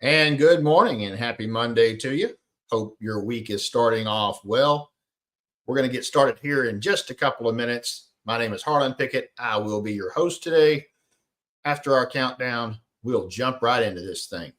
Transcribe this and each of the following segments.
And good morning and happy Monday to you. Hope your week is starting off well. We're going to get started here in just a couple of minutes. My name is Harlan Pickett. I will be your host today. After our countdown, we'll jump right into this thing.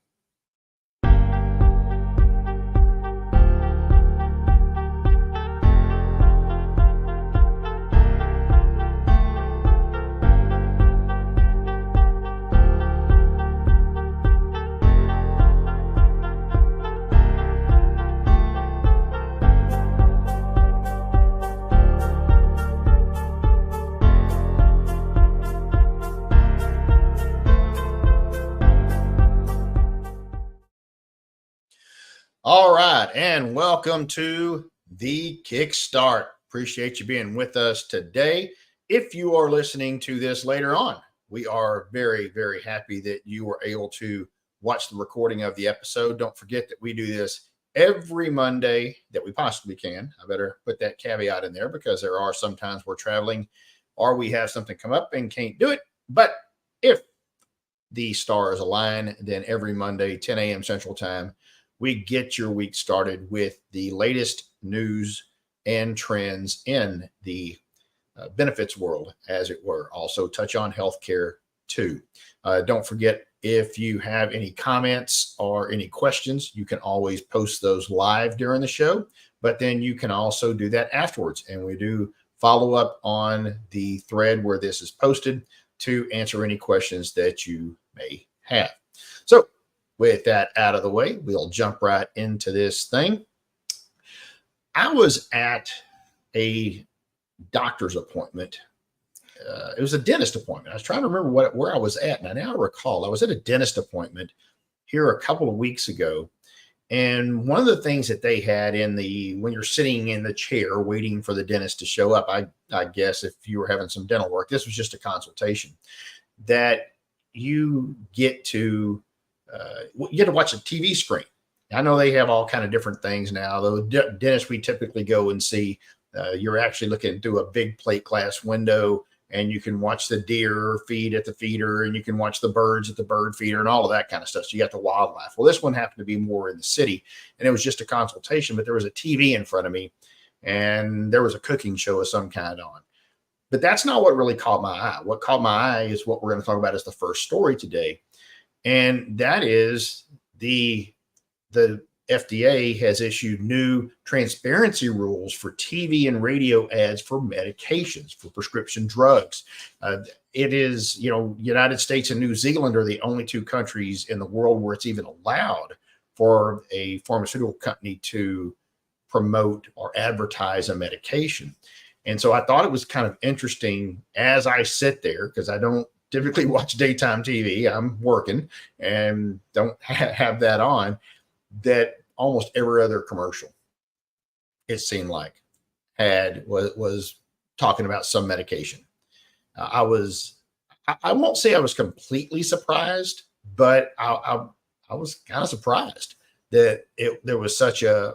All right, and welcome to the Kickstart. Appreciate you being with us today. If you are listening to this later on, we are very, very happy that you were able to watch the recording of the episode. Don't forget that we do this every Monday that we possibly can. I better put that caveat in there because there are sometimes we're traveling or we have something come up and can't do it. But if the stars align, then every Monday, 10 a.m. Central Time, we get your week started with the latest news and trends in the benefits world, as it were. Also touch on healthcare too. Don't forget, if you have any comments or any questions, you can always post those live during the show, but then you can also do that afterwards. And we do follow up on the thread where this is posted to answer any questions that you may have. So with that out of the way, we'll jump right into this thing. I was at a doctor's appointment. It was a dentist appointment. I was trying to remember where I was at. And I now recall I was at a dentist appointment here a couple of weeks ago. And one of the things that they had when you're sitting in the chair waiting for the dentist to show up, I guess if you were having some dental work, this was just a consultation, that you get to watch a TV screen. I know they have all kind of different things now. The dentists we typically go and see, you're actually looking through a big plate glass window, and you can watch the deer feed at the feeder, and you can watch the birds at the bird feeder, and all of that kind of stuff. So you got the wildlife. Well, this one happened to be more in the city, and it was just a consultation, but there was a TV in front of me, and there was a cooking show of some kind on. But that's not what really caught my eye. What caught my eye is what we're going to talk about as the first story today. And that is the FDA has issued new transparency rules for TV and radio ads for medications, for prescription drugs. It is, United States and New Zealand are the only two countries in the world where it's even allowed for a pharmaceutical company to promote or advertise a medication. And so I thought it was kind of interesting as I sit there, because I don't typically watch daytime TV. I'm working and don't have that on, that almost every other commercial, it seemed like, was talking about some medication. I won't say I was completely surprised, but I was kind of surprised that there was such a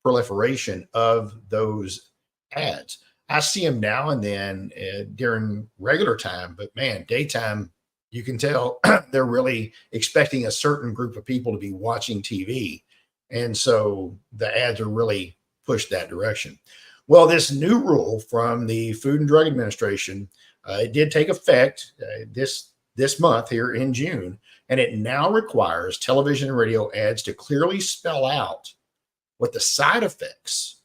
proliferation of those ads. I see them now and then during regular time, but man, daytime, you can tell they're really expecting a certain group of people to be watching TV. And so the ads are really pushed that direction. Well, this new rule from the Food and Drug Administration, it did take effect this month here in June, and it now requires television and radio ads to clearly spell out what the side effects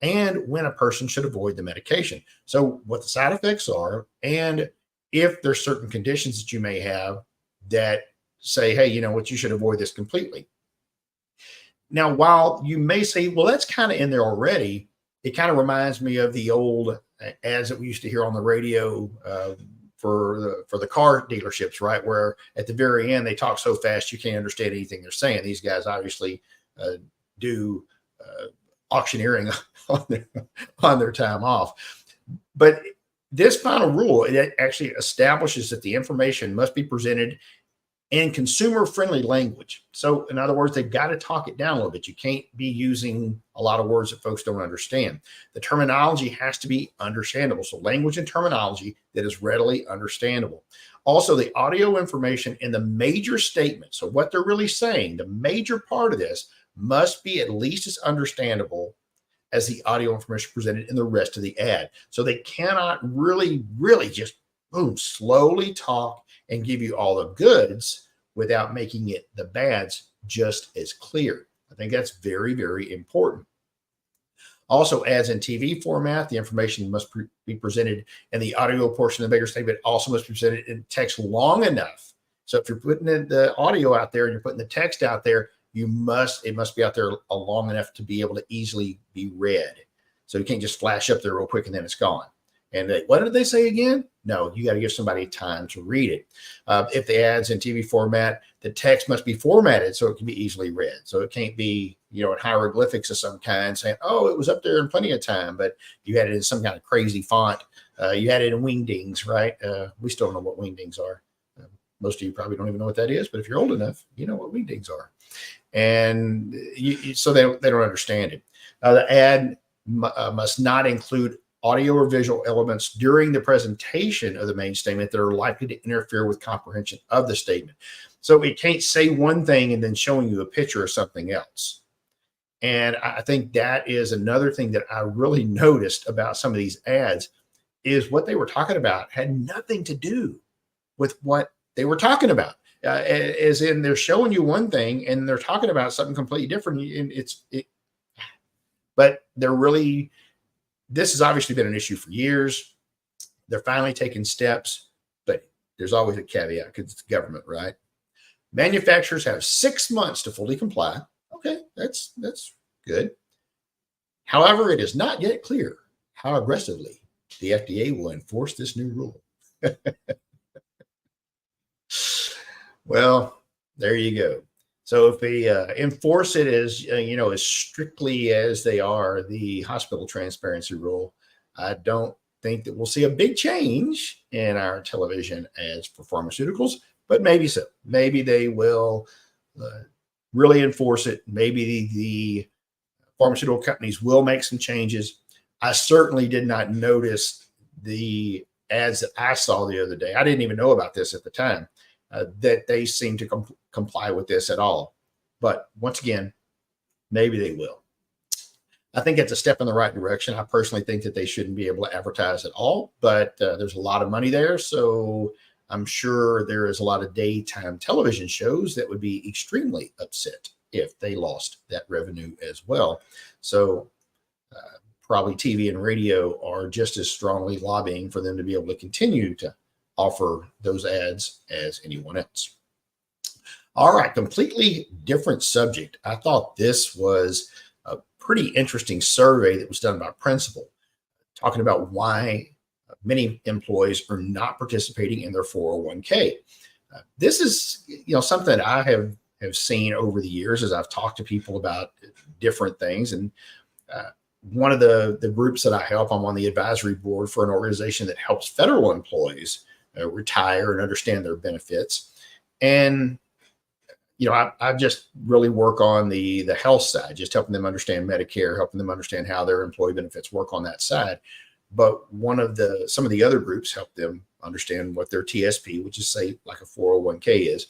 and when a person should avoid the medication. So what the side effects are, and if there's certain conditions that you may have that say, hey, you know what, you should avoid this completely. Now, while you may say, well, that's kind of in there already, it kind of reminds me of the old ads that we used to hear on the radio for the car dealerships, right? Where at the very end, they talk so fast, you can't understand anything they're saying. These guys obviously do auctioneering on their time off. But this final rule, it actually establishes that the information must be presented and consumer-friendly language. So in other words, they've got to talk it down a little bit. You can't be using a lot of words that folks don't understand. The terminology has to be understandable. So language and terminology that is readily understandable. Also, the audio information in the major statement. So what they're really saying, the major part of this must be at least as understandable as the audio information presented in the rest of the ad. So they cannot really just boom, slowly talk and give you all the goods without making it the bads just as clear. I think that's very, very important. Also, ads in TV format, the information must be presented in the audio portion of the bigger statement. Also must be presented in text long enough. So if you're putting the audio out there and you're putting the text out there, it must be out there long enough to be able to easily be read. So you can't just flash up there real quick and then it's gone. And what did they say again? No, you got to give somebody time to read it. If the ad's in TV format, the text must be formatted so it can be easily read. So it can't be, in hieroglyphics of some kind saying, oh, it was up there in plenty of time, but you had it in some kind of crazy font. You had it in wingdings, right? We still don't know what wingdings are. Most of you probably don't even know what that is, but if you're old enough, you know what wingdings are. And so they don't understand it. The ad must not include audio or visual elements during the presentation of the main statement that are likely to interfere with comprehension of the statement. So it can't say one thing and then showing you a picture of something else. And I think that is another thing that I really noticed about some of these ads is what they were talking about had nothing to do with what they were talking about. As in they're showing you one thing and they're talking about something completely different. And but they're really, this has obviously been an issue for years. They're finally taking steps, but there's always a caveat because it's the government, right? Manufacturers have 6 months to fully comply. Okay, that's good. However, it is not yet clear how aggressively the FDA will enforce this new rule. Well, there you go. So if they enforce it as strictly as they are the hospital transparency rule, I don't think that we'll see a big change in our television ads for pharmaceuticals, but maybe so. Maybe they will really enforce it. Maybe the pharmaceutical companies will make some changes. I certainly did not notice the ads that I saw the other day. I didn't even know about this at the time. That they seem to comply with this at all. But once again, maybe they will. I think it's a step in the right direction. I personally think that they shouldn't be able to advertise at all, but there's a lot of money there. So I'm sure there is a lot of daytime television shows that would be extremely upset if they lost that revenue as well. So probably TV and radio are just as strongly lobbying for them to be able to continue to offer those ads as anyone else. All right, completely different subject. I thought this was a pretty interesting survey that was done by Principal, talking about why many employees are not participating in their 401k. This is, something that I have seen over the years as I've talked to people about different things. And one of the groups that I help, I'm on the advisory board for an organization that helps federal employees retire and understand their benefits. And, I just really work on the health side, just helping them understand Medicare, helping them understand how their employee benefits work on that side. But some of the other groups help them understand what their TSP, which is say like a 401k is.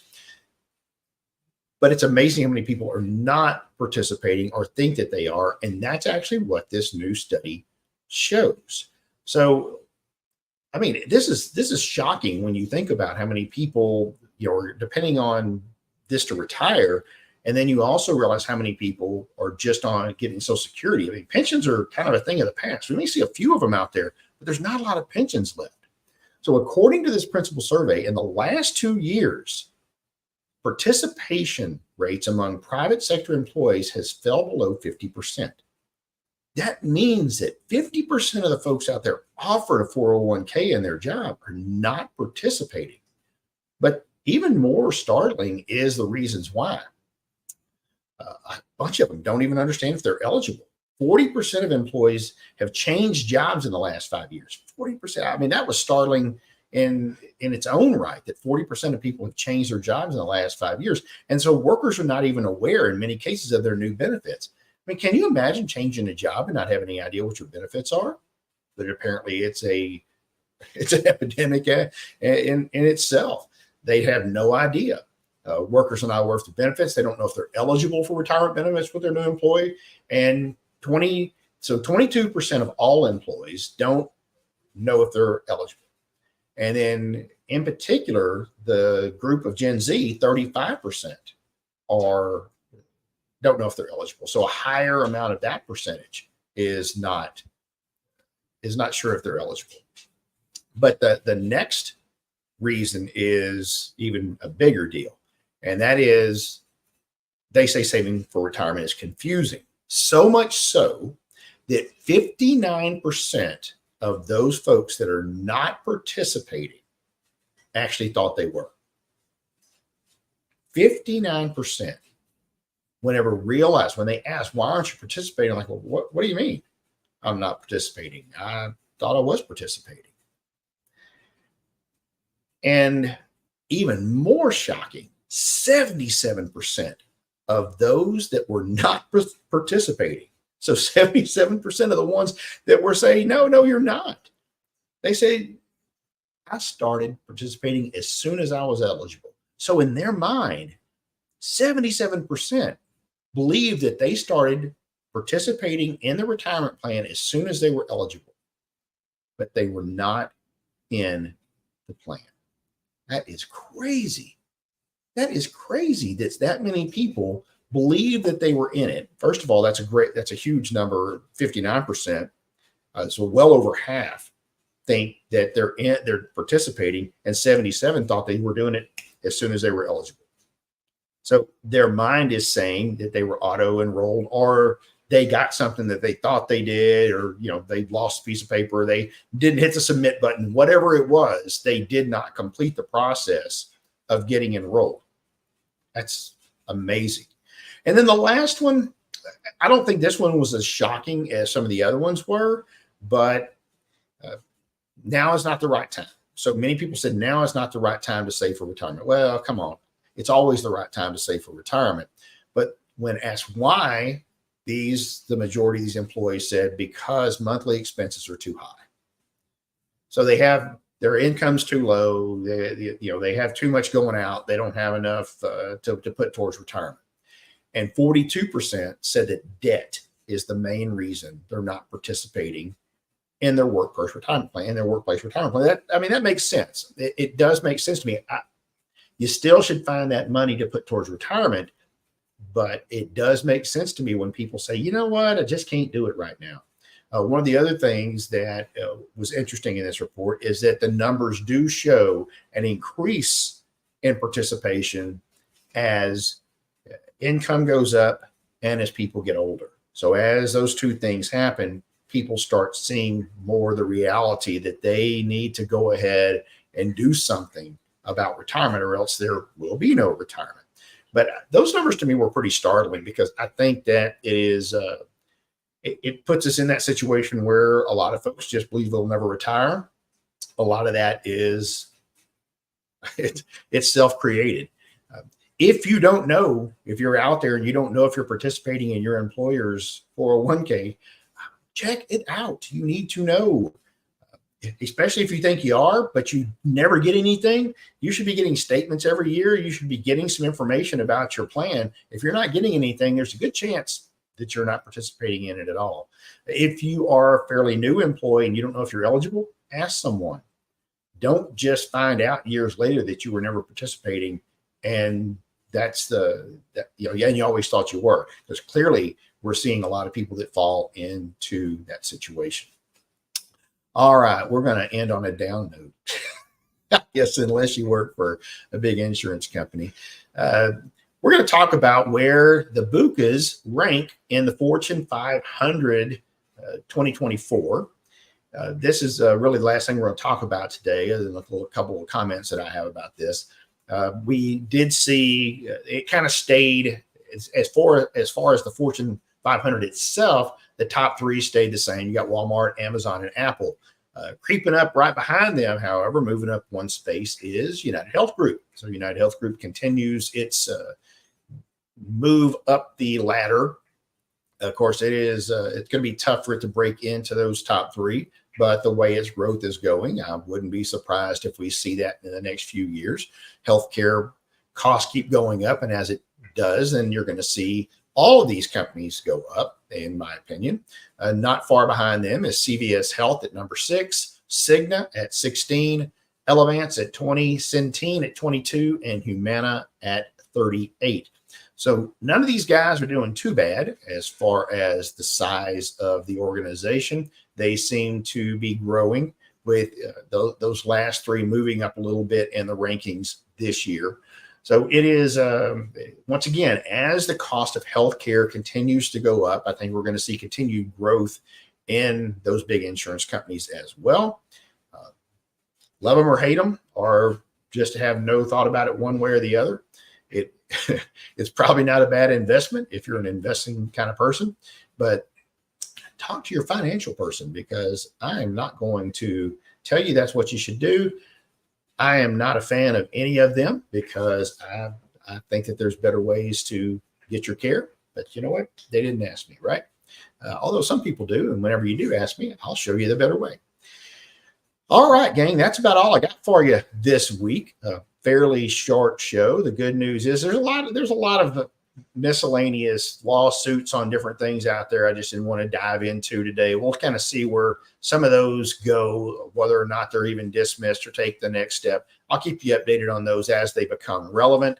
But it's amazing how many people are not participating or think that they are. And that's actually what this new study shows. So, I mean, this is shocking when you think about how many people, are depending on this to retire. And then you also realize how many people are just on getting Social Security. I mean, pensions are kind of a thing of the past. We may see a few of them out there, but there's not a lot of pensions left. So according to this Principal survey, in the last 2 years, participation rates among private sector employees has fell below 50%. That means that 50% of the folks out there offered a 401k in their job are not participating. But even more startling is the reasons why. A bunch of them don't even understand if they're eligible. 40% of employees have changed jobs in the last 5 years. 40%. I mean, that was startling in its own right, that 40% of people have changed their jobs in the last 5 years. And so workers are not even aware in many cases of their new benefits. I mean, can you imagine changing a job and not having any idea what your benefits are? But apparently it's an epidemic in itself. They have no idea. Workers are not aware of the benefits. They don't know if they're eligible for retirement benefits with their new employee. And 22% of all employees don't know if they're eligible. And then in particular, the group of Gen Z, 35% don't know if they're eligible. So a higher amount of that percentage is not sure if they're eligible. But the next reason is even a bigger deal. And that is, they say saving for retirement is confusing. So much so that 59% of those folks that are not participating actually thought they were. 59%. Whenever realized, when they asked, why aren't you participating? I'm like, well, what do you mean I'm not participating? I thought I was participating. And even more shocking, 77% of those that were not participating. So 77% of the ones that were saying, no, you're not. They say, I started participating as soon as I was eligible. So in their mind, 77% believe that they started participating in the retirement plan as soon as they were eligible, but they were not in the plan. That is crazy. That is crazy that many people believe that they were in it. First of all, that's a huge number, 59%. So well over half think that they're participating, and 77 thought they were doing it as soon as they were eligible. So their mind is saying that they were auto enrolled, or they got something that they thought they did, or they lost a piece of paper, they didn't hit the submit button, whatever it was, they did not complete the process of getting enrolled. That's amazing. And then the last one, I don't think this one was as shocking as some of the other ones were, but now is not the right time. So many people said now is not the right time to save for retirement. Well, come on. It's always the right time to save for retirement. But when asked why, the majority of these employees said because monthly expenses are too high. So they have their income's too low. They have too much going out. They don't have enough to put towards retirement. And 42% said that debt is the main reason they're not participating in their workplace retirement plan. That makes sense. It does make sense to me. You still should find that money to put towards retirement, but it does make sense to me when people say, you know what, I just can't do it right now. One of the other things that was interesting in this report is that the numbers do show an increase in participation as income goes up and as people get older. So as those two things happen, people start seeing more the reality that they need to go ahead and do something about retirement, or else there will be no retirement. But those numbers to me were pretty startling, because I think that it puts us in that situation where a lot of folks just believe they'll never retire. A lot of that is it's self-created. If you don't know, if you're out there and you don't know if you're participating in your employer's 401k, check it out. You need to know, especially if you think you are, but you never get anything. You should be getting statements every year. You should be getting some information about your plan. If you're not getting anything, there's a good chance that you're not participating in it at all. If you are a fairly new employee and you don't know if you're eligible, ask someone. Don't just find out years later that you were never participating, and you always thought you were, because clearly we're seeing a lot of people that fall into that situation. All right, we're going to end on a down note. I guess unless you work for a big insurance company. We're going to talk about where the BUCAs rank in the Fortune 500 2024. This is really the last thing we're going to talk about today, other than a couple of comments that I have about this. We did see it kind of stayed as far as the Fortune 500 itself. The top three stayed the same. You got Walmart, Amazon, and Apple. Creeping up right behind them, however, moving up one space is United Health Group. So United Health Group continues its move up the ladder. Of course, it's going to be tough for it to break into those top three, but the way its growth is going, I wouldn't be surprised if we see that in the next few years. Healthcare costs keep going up, and as it does, then you're going to see all of these companies go up, in my opinion. Not far behind them is CVS Health at number 6, Cigna at 16, Elevance at 20, Centene at 22, and Humana at 38. So none of these guys are doing too bad as far as the size of the organization. They seem to be growing, with those last three moving up a little bit in the rankings this year. So it is, once again, as the cost of healthcare continues to go up, I think we're going to see continued growth in those big insurance companies as well. Love them or hate them, or just have no thought about it one way or the other. It's probably not a bad investment if you're an investing kind of person, but talk to your financial person, because I am not going to tell you that's what you should do. I am not a fan of any of them, because I think that there's better ways to get your care. But you know what? They didn't ask me, right? Although some people do. And whenever you do ask me, I'll show you the better way. All right, gang, that's about all I got for you this week. Fairly short show. The good news is there's a lot of miscellaneous lawsuits on different things out there I just didn't want to dive into today. We'll kind of see where some of those go, whether or not they're even dismissed or take the next step. I'll keep you updated on those as they become relevant.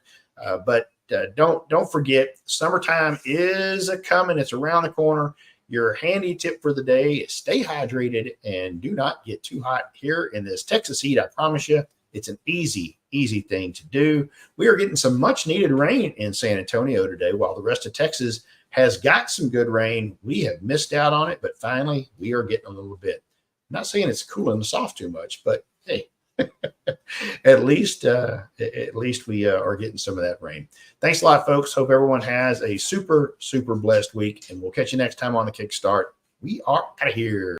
But don't forget, summertime is coming. It's around the corner. Your handy tip for the day is stay hydrated and do not get too hot here in this Texas heat. I promise you, it's an easy thing to do. We are getting some much needed rain in San Antonio today, while the rest of Texas has got some good rain. We have missed out on it, but finally we are getting a little bit. I'm not saying it's cooling us off too much, but hey, at least we are getting some of that rain. Thanks a lot, folks. Hope everyone has a super blessed week, and we'll catch you next time on the Kickstart. We are out of here.